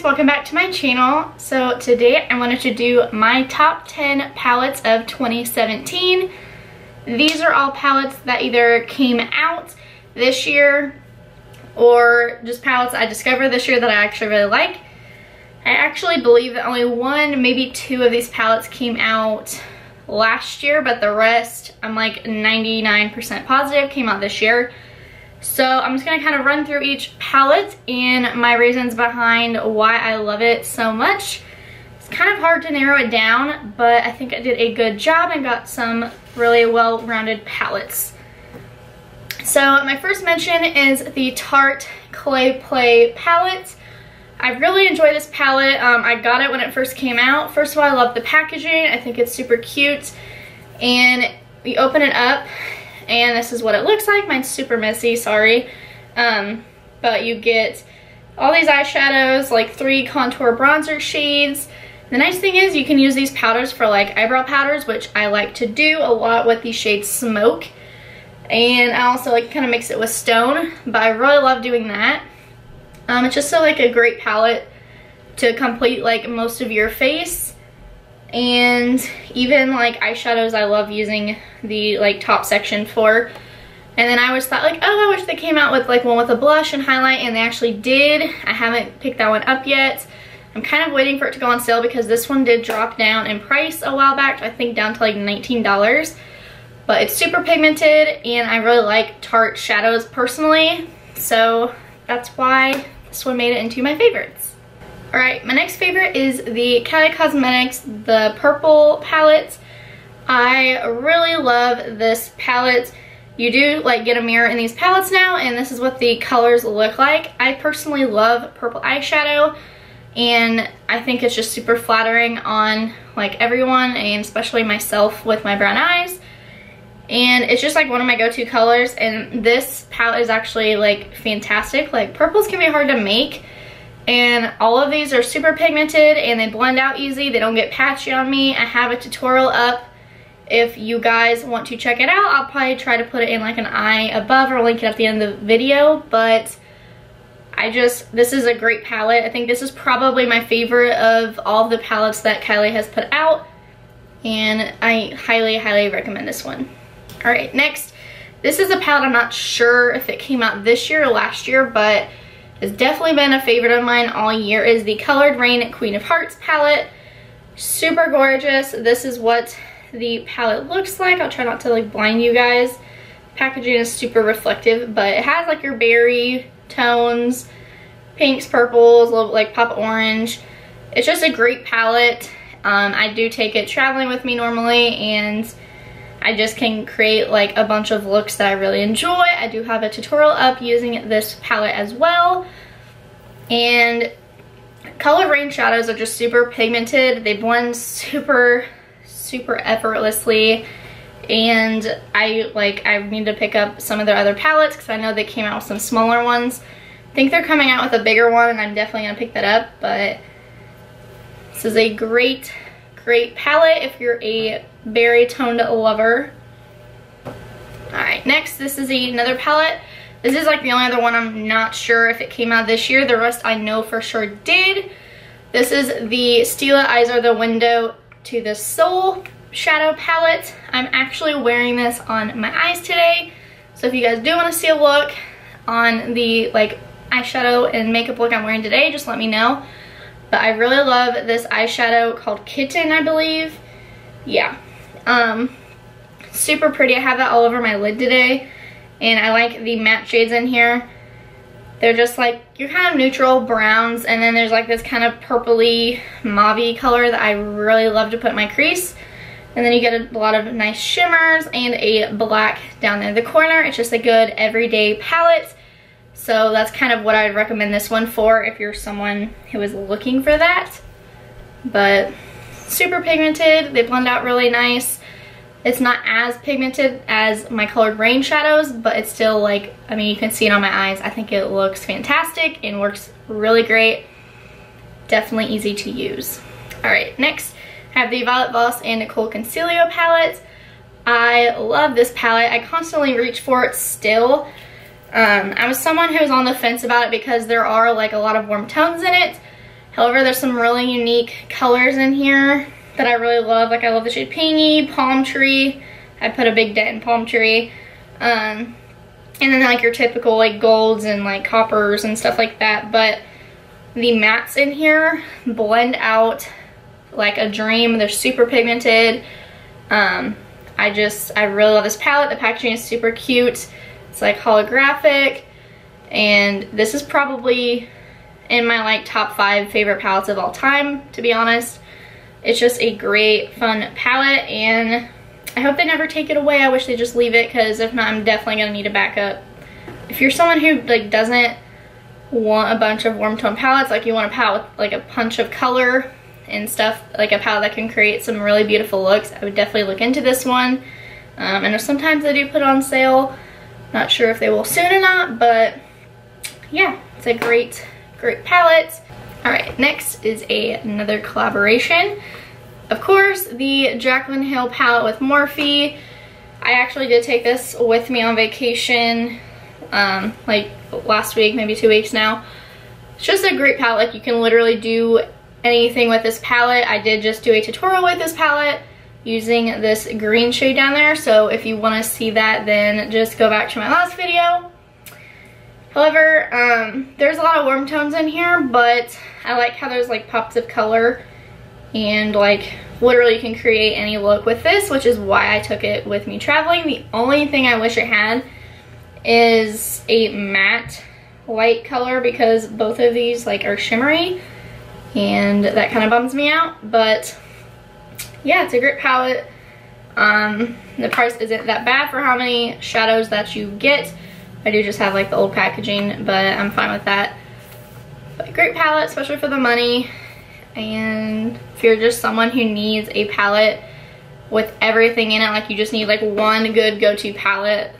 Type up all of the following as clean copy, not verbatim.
guys, welcome back to my channel. So today I wanted to do my top 10 palettes of 2017. These are all palettes that either came out this year or just palettes I discovered this year that I actually really like. I actually believe that only one, maybe two of these palettes came out last year, but the rest, I'm like 99% positive, came out this year. So I'm just gonna kind of run through each palette and my reasons behind why I love it so much. It's kind of hard to narrow it down, but I think I did a good job and got some really well-rounded palettes. So my first mention is the Tarte Clay Play palette. I really enjoy this palette. I got it when it first came out. First of all, I love the packaging. I think it's super cute. And you open it up and this is what it looks like. Mine's super messy, sorry. But you get all these eyeshadows, like 3 contour bronzer shades. The nice thing is you can use these powders for like eyebrow powders, which I like to do a lot with these shades Smoke. And I also like kind of mix it with Stone, but I really love doing that. It's just like a great palette to complete like most of your face. And even like eyeshadows, I love using the like top section for. And then I always thought like, oh, I wish they came out with like one with a blush and highlight, and they actually did. I haven't picked that one up yet. I'm kind of waiting for it to go on sale because this one did drop down in price a while back, I think down to like $19. But it's super pigmented and I really like Tarte shadows personally. So that's why this one made it into my favorites. Alright, my next favorite is the Kylie Cosmetics, the purple palette. I really love this palette. You do like get a mirror in these palettes now, and this is what the colors look like. I personally love purple eyeshadow, and I think it's just super flattering on like everyone, and especially myself with my brown eyes. And it's just like one of my go-to colors, and this palette is actually like fantastic. Like purples can be hard to make, and all of these are super pigmented and they blend out easy. They don't get patchy on me. I have a tutorial up if you guys want to check it out. I'll probably try to put it in like an eye above or link it at the end of the video, but this is a great palette. I think this is probably my favorite of all of the palettes that Kylie has put out, and I highly, highly recommend this one. Alright, next, this is a palette I'm not sure if it came out this year or last year, but it's definitely been a favorite of mine all year, is the Colored Rain Queen of Hearts palette. Super gorgeous. This is what the palette looks like. I'll try not to like blind you guys. Packaging is super reflective, but it has like your berry tones, pinks, purples, a little like pop orange. It's just a great palette. I do take it traveling with me normally, and I just can create like a bunch of looks that I really enjoy. I do have a tutorial up using this palette as well. And Colored Rain shadows are just super pigmented. They blend super, super effortlessly. And I need to pick up some of their other palettes because I know they came out with some smaller ones. I think they're coming out with a bigger one, and I'm definitely gonna pick that up. But this is a great palette if you're a berry toned lover. Alright, next, this is another palette. This is like the only other one I'm not sure if it came out this year. The rest I know for sure did. This is the Stila Eyes Are the Window to the Soul shadow palette. I'm actually wearing this on my eyes today. So if you guys do want to see a look on the like eyeshadow and makeup look I'm wearing today, just let me know. But I really love this eyeshadow called Kitten, I believe. Yeah. Super pretty. I have that all over my lid today. And I like the matte shades in here. They're just like, you're kind of neutral browns, and then there's like this kind of purpley mauve-y color that I really love to put in my crease. And then you get a lot of nice shimmers and a black down there in the corner. It's just a good everyday palette. So that's kind of what I'd recommend this one for if you're someone who is looking for that. But super pigmented, they blend out really nice. It's not as pigmented as my Colored Rain shadows, but it's still like, I mean, you can see it on my eyes. I think it looks fantastic and works really great. Definitely easy to use. Alright, next I have the Violet Voss and Nicole Concilio palette. I love this palette. I constantly reach for it still. I was someone who was on the fence about it because there are like a lot of warm tones in it. However, there's some really unique colors in here that I really love. Like I love the shade Pingy, Palm Tree. I put a big dent in Palm Tree. And then like your typical like golds and like coppers and stuff like that. But the mattes in here blend out like a dream. They're super pigmented. I really love this palette. The packaging is super cute. It's like holographic. And this is probably in my like top 5 favorite palettes of all time, to be honest. It's just a great, fun palette, and I hope they never take it away. I wish they just leave it, because if not, I'm definitely gonna need a backup. If you're someone who like doesn't want a bunch of warm tone palettes, like you want a palette with like a punch of color and stuff, like a palette that can create some really beautiful looks, I would definitely look into this one. And sometimes they do put it on sale. Not sure if they will soon or not, but yeah, it's a great palette. All right, next is another collaboration. Of course, the Jaclyn Hill palette with Morphe. I actually did take this with me on vacation, like last week, maybe 2 weeks now. It's just a great palette. Like you can literally do anything with this palette. I did just do a tutorial with this palette using this green shade down there. So if you want to see that, then just go back to my last video. However, there's a lot of warm tones in here, but I like how there's like pops of color, and like literally you can create any look with this, which is why I took it with me traveling. The only thing I wish it had is a matte light color, because both of these like are shimmery, and that kind of bums me out. But yeah, it's a great palette. The price isn't that bad for how many shadows that you get. I do just have like the old packaging, but I'm fine with that. But great palette, especially for the money. And if you're just someone who needs a palette with everything in it, like you just need like one good go-to palette,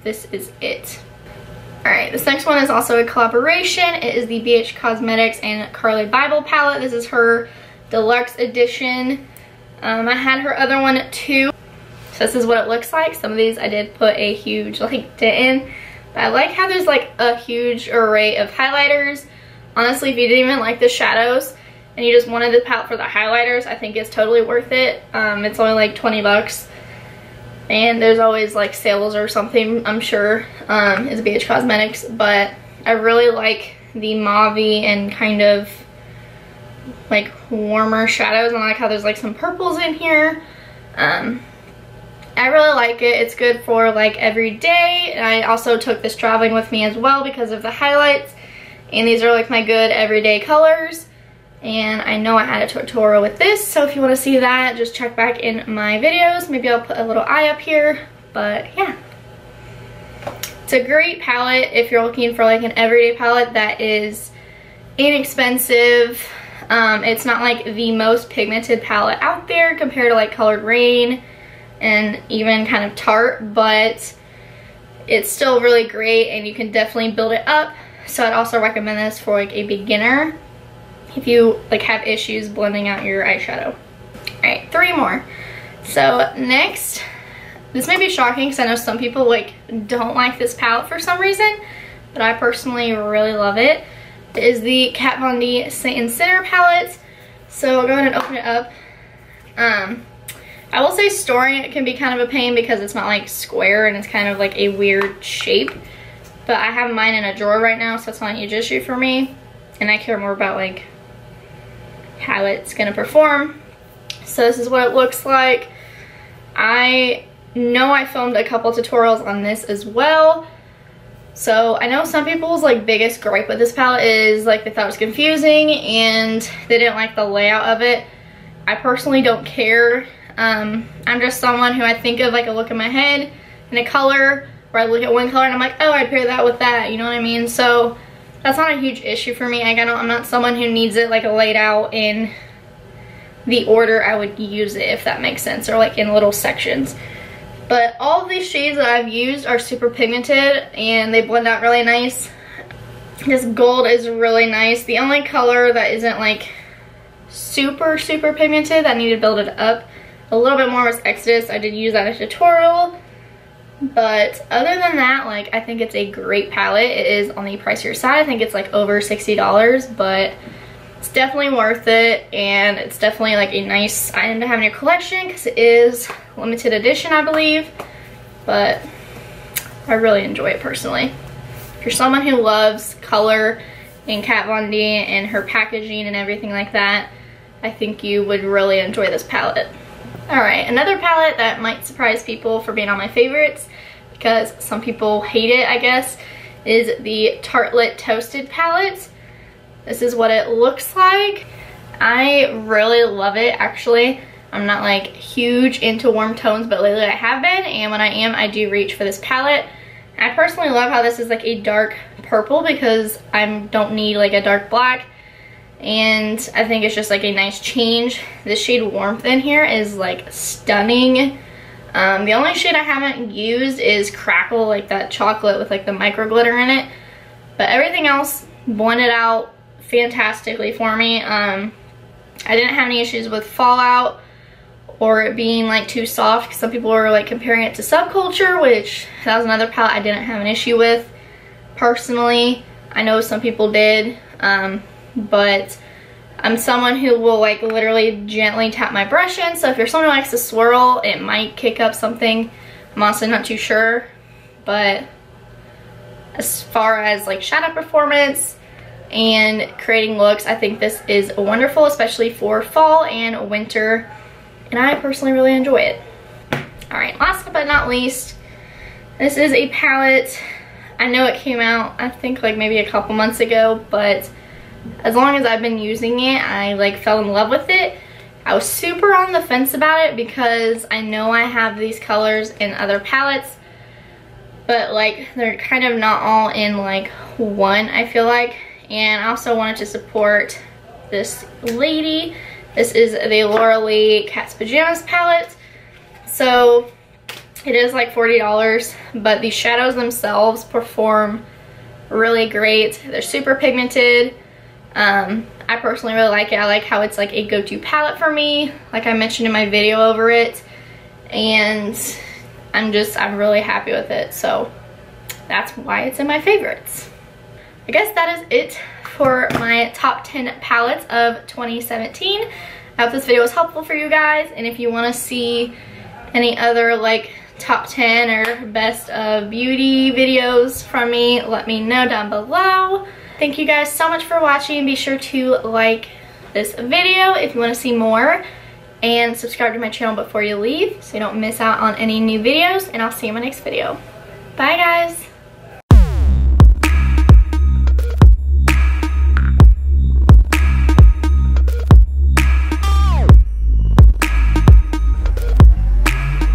this is it. Alright, this next one is also a collaboration. It is the BH Cosmetics and Carli Bybel palette. This is her deluxe edition. I had her other one too. So this is what it looks like. Some of these I did put a huge like dent in. But I like how there's like a huge array of highlighters. Honestly, if you didn't even like the shadows and you just wanted the palette for the highlighters, I think it's totally worth it. It's only like 20 bucks. And there's always like sales or something, I'm sure. It's BH Cosmetics. But I really like the mauve and kind of like warmer shadows. And I like how there's like some purples in here. I really like it. It's good for like every day. And I also took this traveling with me as well because of the highlights. And these are like my good everyday colors. And I know I had a tutorial with this, so if you want to see that, just check back in my videos. Maybe I'll put a little eye up here. But yeah, it's a great palette if you're looking for like an everyday palette that is inexpensive. It's not like the most pigmented palette out there compared to like Colored Rain and even kind of Tarte, but it's still really great and you can definitely build it up. So I'd also recommend this for like a beginner if you like have issues blending out your eyeshadow. Alright, 3 more. So next, this may be shocking because I know some people like don't like this palette for some reason, but I personally really love it. It is the Kat Von D Sancerre palette. So I'll go ahead and open it up. I will say storing it can be kind of a pain because it's not like square and it's kind of like a weird shape. But I have mine in a drawer right now, so it's not a huge issue for me. And I care more about like how it's gonna perform. So this is what it looks like. I know I filmed a couple tutorials on this as well. So I know some people's like biggest gripe with this palette is like they thought it was confusing and they didn't like the layout of it. I personally don't care. I'm just someone who I think of like a look in my head and a color, where I look at one color and I'm like, oh, I'd pair that with that, you know what I mean? So that's not a huge issue for me. Like, I'm not someone who needs it like laid out in the order I would use it, if that makes sense, or like in little sections. But all of these shades that I've used are super pigmented and they blend out really nice. This gold is really nice. The only color that isn't like super pigmented that I need to build it up a little bit more was Exodus. I did use that in a tutorial. But other than that, like, I think it's a great palette. It is on the pricier side. I think it's like over $60, but It's definitely worth it, and it's definitely like a nice item to have in your collection because it is limited edition, I believe. But I really enjoy it personally. If you're someone who loves color and Kat Von D and her packaging and everything like that, I think you would really enjoy this palette. Alright, another palette that might surprise people for being on my favorites, because some people hate it, I guess, is the Tarte Toasted palette. This is what it looks like. I really love it, actually. I'm not like huge into warm tones, but lately I have been, and when I am, I do reach for this palette. I personally love how this is like a dark purple because I don't need like a dark black, and I think it's just like a nice change. This shade Warmth in here is like stunning. The only shade I haven't used is Crackle, like that chocolate with like the micro glitter in it, but everything else blended out fantastically for me. I didn't have any issues with fallout or it being like too soft, because some people were like comparing it to Subculture, which that was another palette I didn't have an issue with personally. I know some people did, but I'm someone who will like literally gently tap my brush in, so if you're someone who likes to swirl, it might kick up something. I'm also not too sure, but as far as like shadow performance and creating looks, I think this is wonderful, especially for fall and winter, and I personally really enjoy it. Alright, last but not least, this is a palette. I know it came out, I think like maybe a couple months ago, but as long as I've been using it, I like fell in love with it. I was super on the fence about it because I know I have these colors in other palettes, but like they're kind of not all in like one, I feel like. And I also wanted to support this lady. This is the Laura Lee Cat's Pajamas palette. So it is like $40, but the shadows themselves perform really great. They're super pigmented. I personally really like it. I like how it's like a go-to palette for me, like I mentioned in my video over it, and I'm really happy with it, so that's why it's in my favorites. I guess that is it for my top 10 palettes of 2017. I hope this video was helpful for you guys, and if you want to see any other like top 10 or best of beauty videos from me, let me know down below. Thank you guys so much for watching. Be sure to like this video if you want to see more, and subscribe to my channel before you leave so you don't miss out on any new videos, and I'll see you in my next video. Bye guys!